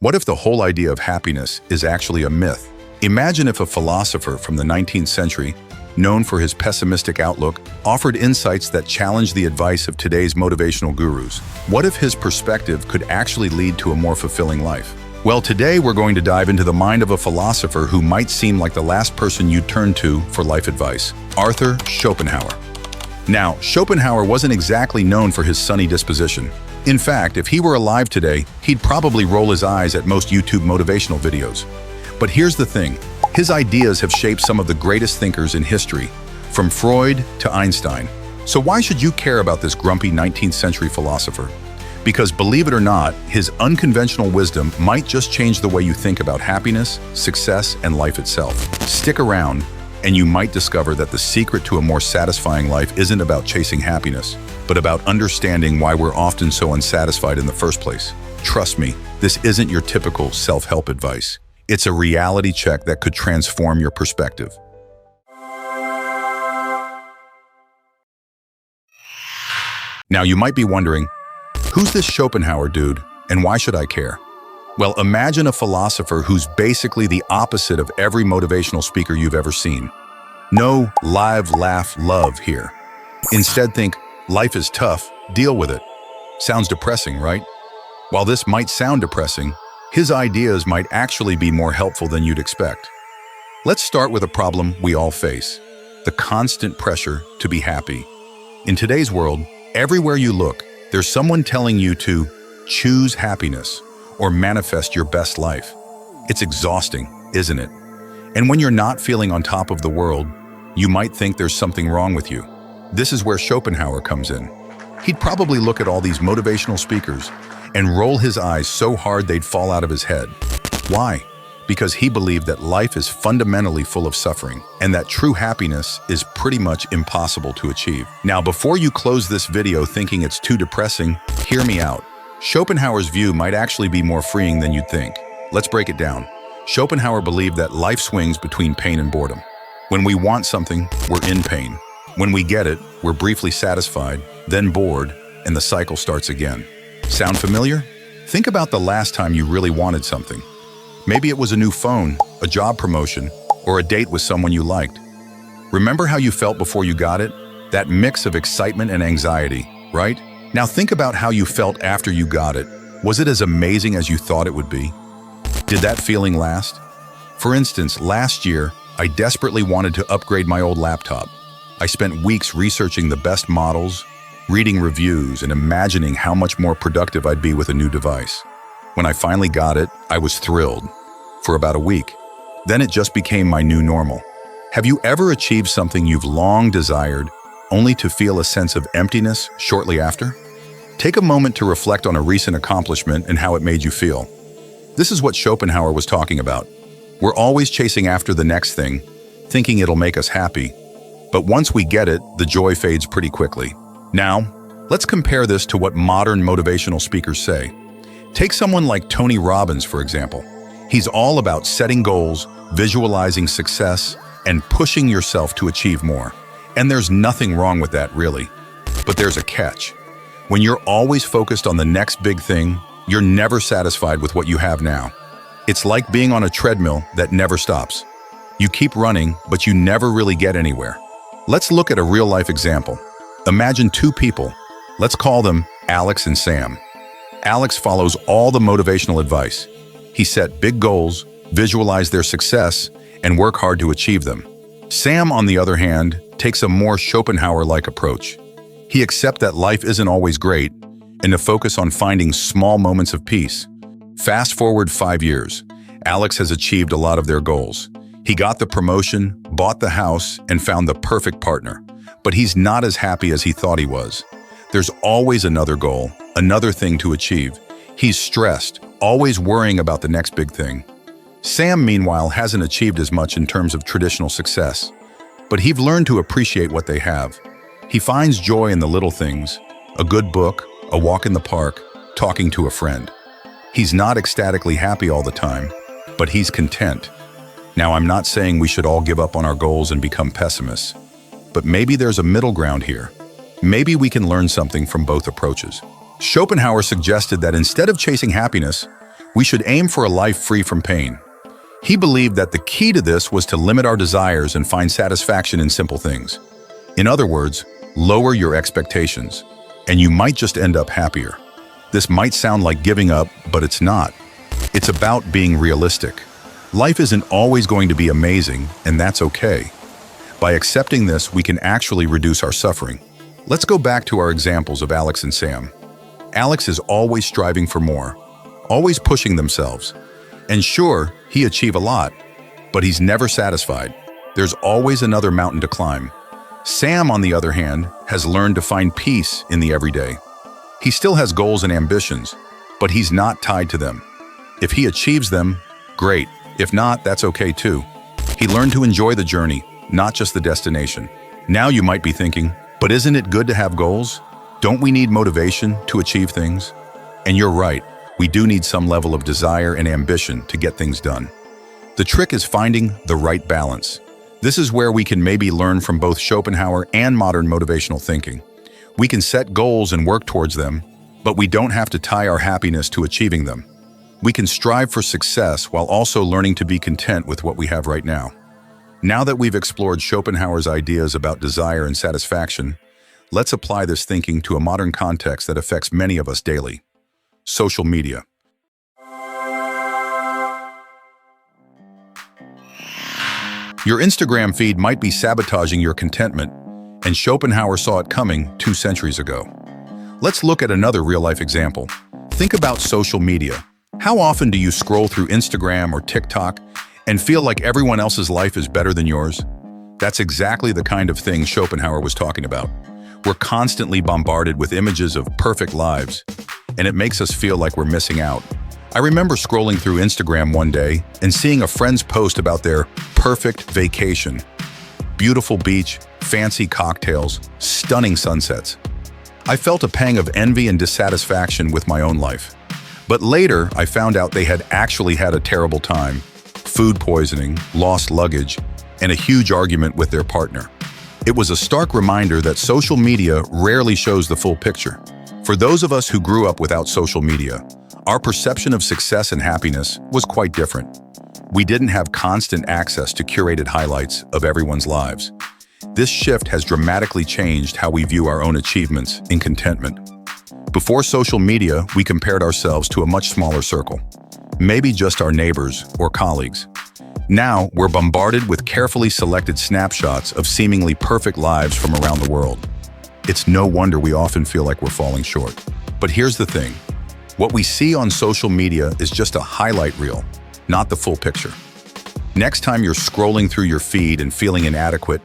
What if the whole idea of happiness is actually a myth? Imagine if a philosopher from the 19th century, known for his pessimistic outlook, offered insights that challenge the advice of today's motivational gurus. What if his perspective could actually lead to a more fulfilling life? Well, today we're going to dive into the mind of a philosopher who might seem like the last person you'd turn to for life advice, Arthur Schopenhauer. Now, Schopenhauer wasn't exactly known for his sunny disposition. In fact, if he were alive today, he'd probably roll his eyes at most YouTube motivational videos. But here's the thing, his ideas have shaped some of the greatest thinkers in history, from Freud to Einstein. So why should you care about this grumpy 19th century philosopher? Because believe it or not, his unconventional wisdom might just change the way you think about happiness, success, and life itself. Stick around, and you might discover that the secret to a more satisfying life isn't about chasing happiness, but about understanding why we're often so unsatisfied in the first place. Trust me, this isn't your typical self-help advice. It's a reality check that could transform your perspective. Now you might be wondering, who's this Schopenhauer dude, and why should I care? Well, imagine a philosopher who's basically the opposite of every motivational speaker you've ever seen. No live, laugh, love here. Instead, think, life is tough, deal with it. Sounds depressing, right? While this might sound depressing, his ideas might actually be more helpful than you'd expect. Let's start with a problem we all face, the constant pressure to be happy. In today's world, everywhere you look, there's someone telling you to choose happiness or manifest your best life. It's exhausting, isn't it? And when you're not feeling on top of the world, you might think there's something wrong with you. This is where Schopenhauer comes in. He'd probably look at all these motivational speakers and roll his eyes so hard they'd fall out of his head. Why? Because he believed that life is fundamentally full of suffering and that true happiness is pretty much impossible to achieve. Now, before you close this video thinking it's too depressing, hear me out. Schopenhauer's view might actually be more freeing than you'd think. Let's break it down. Schopenhauer believed that life swings between pain and boredom. When we want something, we're in pain. When we get it, we're briefly satisfied, then bored, and the cycle starts again. Sound familiar? Think about the last time you really wanted something. Maybe it was a new phone, a job promotion, or a date with someone you liked. Remember how you felt before you got it? That mix of excitement and anxiety, right? Now think about how you felt after you got it. Was it as amazing as you thought it would be? Did that feeling last? For instance, last year, I desperately wanted to upgrade my old laptop. I spent weeks researching the best models, reading reviews, and imagining how much more productive I'd be with a new device. When I finally got it, I was thrilled. For about a week. Then it just became my new normal. Have you ever achieved something you've long desired, only to feel a sense of emptiness shortly after? Take a moment to reflect on a recent accomplishment and how it made you feel. This is what Schopenhauer was talking about. We're always chasing after the next thing, thinking it'll make us happy. But once we get it, the joy fades pretty quickly. Now, let's compare this to what modern motivational speakers say. Take someone like Tony Robbins, for example. He's all about setting goals, visualizing success, and pushing yourself to achieve more. And there's nothing wrong with that, really. But there's a catch. When you're always focused on the next big thing, you're never satisfied with what you have now. It's like being on a treadmill that never stops. You keep running, but you never really get anywhere. Let's look at a real-life example. Imagine two people. Let's call them Alex and Sam. Alex follows all the motivational advice. He set big goals, visualize their success, and work hard to achieve them. Sam, on the other hand, takes a more Schopenhauer-like approach. He accepts that life isn't always great and to focus on finding small moments of peace. Fast forward 5 years, Alex has achieved a lot of their goals. He got the promotion, bought the house, and found the perfect partner. But he's not as happy as he thought he was. There's always another goal, another thing to achieve. He's stressed, always worrying about the next big thing. Sam, meanwhile, hasn't achieved as much in terms of traditional success. But he's learned to appreciate what they have. He finds joy in the little things, a good book, a walk in the park, talking to a friend. He's not ecstatically happy all the time, but he's content. Now, I'm not saying we should all give up on our goals and become pessimists, but maybe there's a middle ground here. Maybe we can learn something from both approaches. Schopenhauer suggested that instead of chasing happiness, We should aim for a life free from pain. He believed that the key to this was to limit our desires and find satisfaction in simple things. In other words, lower your expectations, and you might just end up happier. This might sound like giving up, but it's not. It's about being realistic. Life isn't always going to be amazing, and that's okay. By accepting this, we can actually reduce our suffering. Let's go back to our examples of Alex and Sam. Alex is always striving for more, always pushing themselves. And sure, he achieves a lot, but he's never satisfied. There's always another mountain to climb. Sam, on the other hand, has learned to find peace in the everyday. He still has goals and ambitions, but he's not tied to them. If he achieves them, great. If not, that's okay too. He learned to enjoy the journey, not just the destination. Now you might be thinking, but isn't it good to have goals? Don't we need motivation to achieve things? And you're right, we do need some level of desire and ambition to get things done. The trick is finding the right balance. This is where we can maybe learn from both Schopenhauer and modern motivational thinking. We can set goals and work towards them, but we don't have to tie our happiness to achieving them. We can strive for success while also learning to be content with what we have right now. Now that we've explored Schopenhauer's ideas about desire and satisfaction, let's apply this thinking to a modern context that affects many of us daily: social media. Your Instagram feed might be sabotaging your contentment, and Schopenhauer saw it coming 2 centuries ago. Let's look at another real-life example. Think about social media. How often do you scroll through Instagram or TikTok and feel like everyone else's life is better than yours? That's exactly the kind of thing Schopenhauer was talking about. We're constantly bombarded with images of perfect lives, and it makes us feel like we're missing out. I remember scrolling through Instagram one day and seeing a friend's post about their perfect vacation. Beautiful beach, fancy cocktails, stunning sunsets. I felt a pang of envy and dissatisfaction with my own life. But later, I found out they had actually had a terrible time: food poisoning, lost luggage, and a huge argument with their partner. It was a stark reminder that social media rarely shows the full picture. For those of us who grew up without social media, our perception of success and happiness was quite different. We didn't have constant access to curated highlights of everyone's lives. This shift has dramatically changed how we view our own achievements and contentment. Before social media, we compared ourselves to a much smaller circle, maybe just our neighbors or colleagues. Now, we're bombarded with carefully selected snapshots of seemingly perfect lives from around the world. It's no wonder we often feel like we're falling short. But here's the thing. What we see on social media is just a highlight reel, not the full picture. Next time you're scrolling through your feed and feeling inadequate,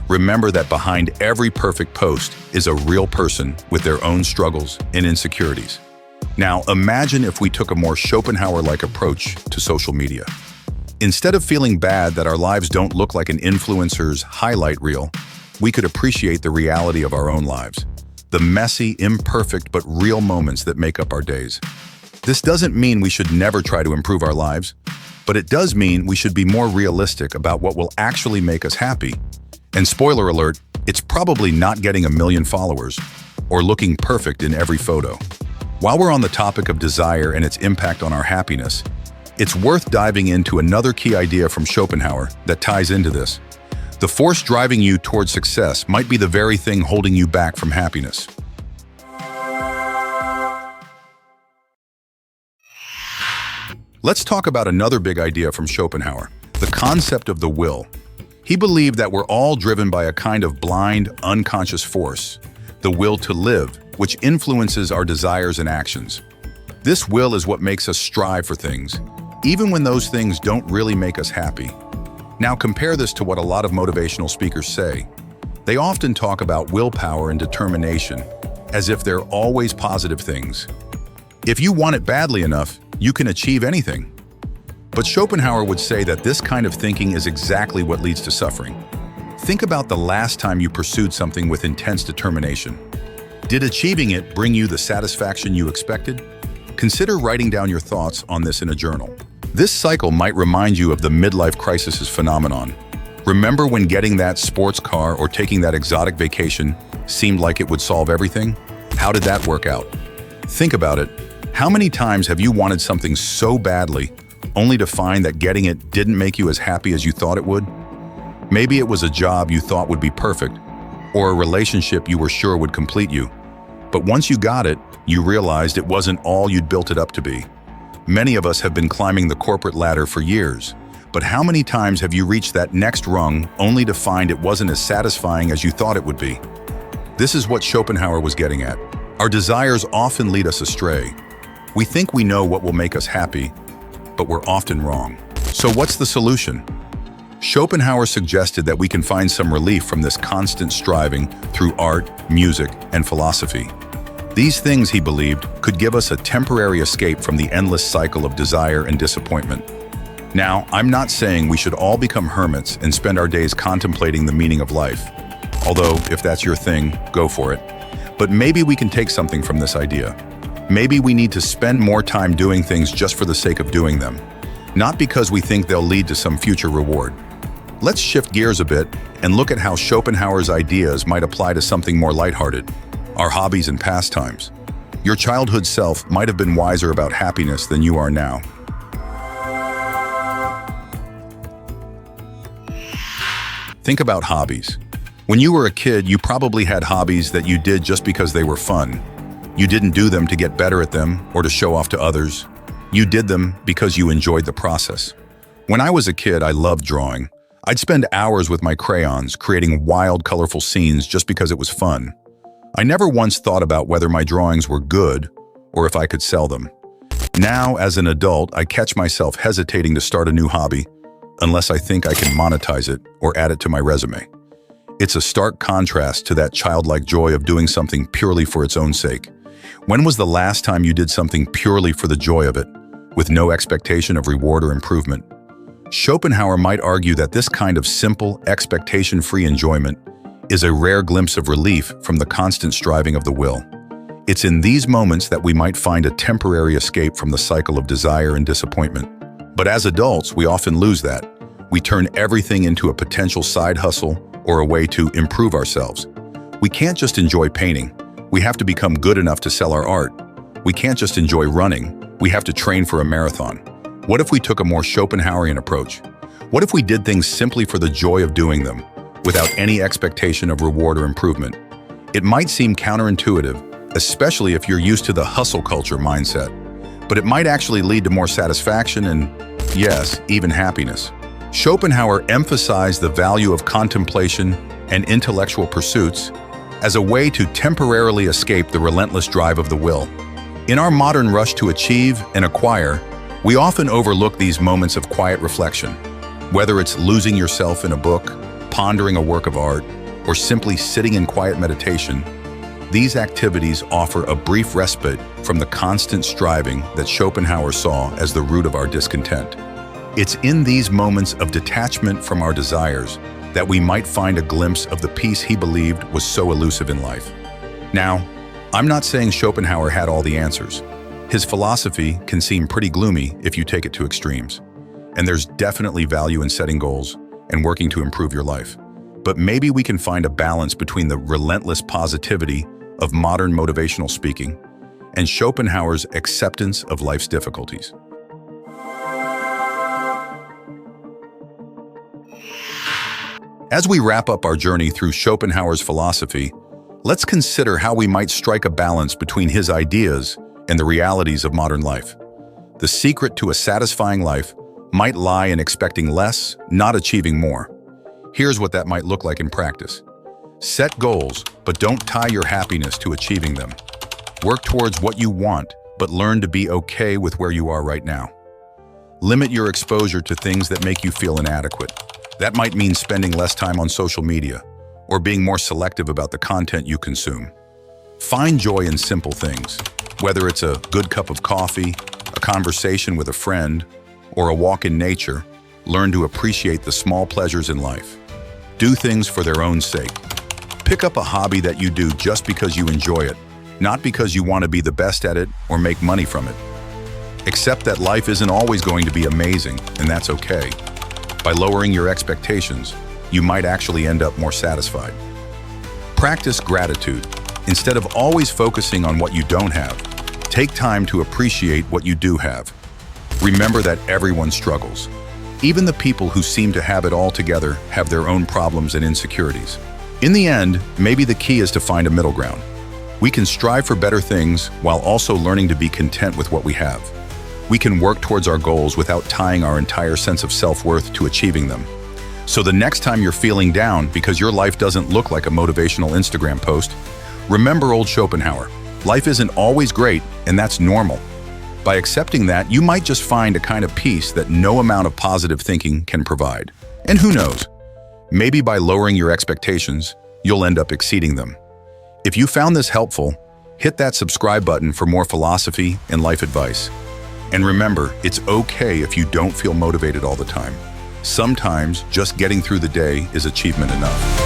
remember that behind every perfect post is a real person with their own struggles and insecurities. Now, imagine if we took a more Schopenhauer-like approach to social media. Instead of feeling bad that our lives don't look like an influencer's highlight reel, we could appreciate the reality of our own lives, the messy, imperfect, but real moments that make up our days. This doesn't mean we should never try to improve our lives, but it does mean we should be more realistic about what will actually make us happy. And spoiler alert, it's probably not getting 1 million followers or looking perfect in every photo. While we're on the topic of desire and its impact on our happiness, it's worth diving into another key idea from Schopenhauer that ties into this. The force driving you towards success might be the very thing holding you back from happiness. Let's talk about another big idea from Schopenhauer, the concept of the will. He believed that we're all driven by a kind of blind, unconscious force, the will to live, which influences our desires and actions. This will is what makes us strive for things, even when those things don't really make us happy. Now compare this to what a lot of motivational speakers say. They often talk about willpower and determination as if they're always positive things. If you want it badly enough, you can achieve anything. But Schopenhauer would say that this kind of thinking is exactly what leads to suffering. Think about the last time you pursued something with intense determination. Did achieving it bring you the satisfaction you expected? Consider writing down your thoughts on this in a journal. This cycle might remind you of the midlife crisis phenomenon. Remember when getting that sports car or taking that exotic vacation seemed like it would solve everything? How did that work out? Think about it. How many times have you wanted something so badly, only to find that getting it didn't make you as happy as you thought it would? Maybe it was a job you thought would be perfect, or a relationship you were sure would complete you. But once you got it, you realized it wasn't all you'd built it up to be. Many of us have been climbing the corporate ladder for years, but how many times have you reached that next rung only to find it wasn't as satisfying as you thought it would be? This is what Schopenhauer was getting at. Our desires often lead us astray. We think we know what will make us happy, but we're often wrong. So what's the solution? Schopenhauer suggested that we can find some relief from this constant striving through art, music, and philosophy. These things, he believed, could give us a temporary escape from the endless cycle of desire and disappointment. Now, I'm not saying we should all become hermits and spend our days contemplating the meaning of life. Although, if that's your thing, go for it. But maybe we can take something from this idea. Maybe we need to spend more time doing things just for the sake of doing them, not because we think they'll lead to some future reward. Let's shift gears a bit and look at how Schopenhauer's ideas might apply to something more lighthearted, our hobbies and pastimes. Your childhood self might have been wiser about happiness than you are now. Think about hobbies. When you were a kid, you probably had hobbies that you did just because they were fun. You didn't do them to get better at them or to show off to others. You did them because you enjoyed the process. When I was a kid, I loved drawing. I'd spend hours with my crayons, creating wild, colorful scenes just because it was fun. I never once thought about whether my drawings were good or if I could sell them. Now, as an adult, I catch myself hesitating to start a new hobby unless I think I can monetize it or add it to my resume. It's a stark contrast to that childlike joy of doing something purely for its own sake. When was the last time you did something purely for the joy of it, with no expectation of reward or improvement? Schopenhauer might argue that this kind of simple, expectation-free enjoyment is a rare glimpse of relief from the constant striving of the will. It's in these moments that we might find a temporary escape from the cycle of desire and disappointment. But as adults, we often lose that. We turn everything into a potential side hustle or a way to improve ourselves. We can't just enjoy painting. We have to become good enough to sell our art. We can't just enjoy running. We have to train for a marathon. What if we took a more Schopenhauerian approach? What if we did things simply for the joy of doing them, without any expectation of reward or improvement? It might seem counterintuitive, especially if you're used to the hustle culture mindset, but it might actually lead to more satisfaction and, yes, even happiness. Schopenhauer emphasized the value of contemplation and intellectual pursuits as a way to temporarily escape the relentless drive of the will. In our modern rush to achieve and acquire, we often overlook these moments of quiet reflection. Whether it's losing yourself in a book, pondering a work of art, or simply sitting in quiet meditation, these activities offer a brief respite from the constant striving that Schopenhauer saw as the root of our discontent. It's in these moments of detachment from our desires that we might find a glimpse of the peace he believed was so elusive in life. Now, I'm not saying Schopenhauer had all the answers. His philosophy can seem pretty gloomy if you take it to extremes. And there's definitely value in setting goals and working to improve your life. But maybe we can find a balance between the relentless positivity of modern motivational speaking and Schopenhauer's acceptance of life's difficulties. As we wrap up our journey through Schopenhauer's philosophy, let's consider how we might strike a balance between his ideas and the realities of modern life. The secret to a satisfying life might lie in expecting less, not achieving more. Here's what that might look like in practice. Set goals, but don't tie your happiness to achieving them. Work towards what you want, but learn to be okay with where you are right now. Limit your exposure to things that make you feel inadequate. That might mean spending less time on social media, or being more selective about the content you consume. Find joy in simple things, whether it's a good cup of coffee, a conversation with a friend, or a walk in nature. Learn to appreciate the small pleasures in life. Do things for their own sake. Pick up a hobby that you do just because you enjoy it, not because you want to be the best at it or make money from it. Accept that life isn't always going to be amazing, and that's okay. By lowering your expectations, you might actually end up more satisfied. Practice gratitude. Instead of always focusing on what you don't have, Take time to appreciate what you do have. Remember that everyone struggles. Even the people who seem to have it all together have their own problems and insecurities. In the end, maybe the key is to find a middle ground. We can strive for better things while also learning to be content with what we have. We can work towards our goals without tying our entire sense of self-worth to achieving them. So the next time you're feeling down because your life doesn't look like a motivational Instagram post, remember old Schopenhauer. Life isn't always great, and that's normal. By accepting that, you might just find a kind of peace that no amount of positive thinking can provide. And who knows? Maybe by lowering your expectations, you'll end up exceeding them. If you found this helpful, hit that subscribe button for more philosophy and life advice. And remember, it's okay if you don't feel motivated all the time. Sometimes just getting through the day is achievement enough.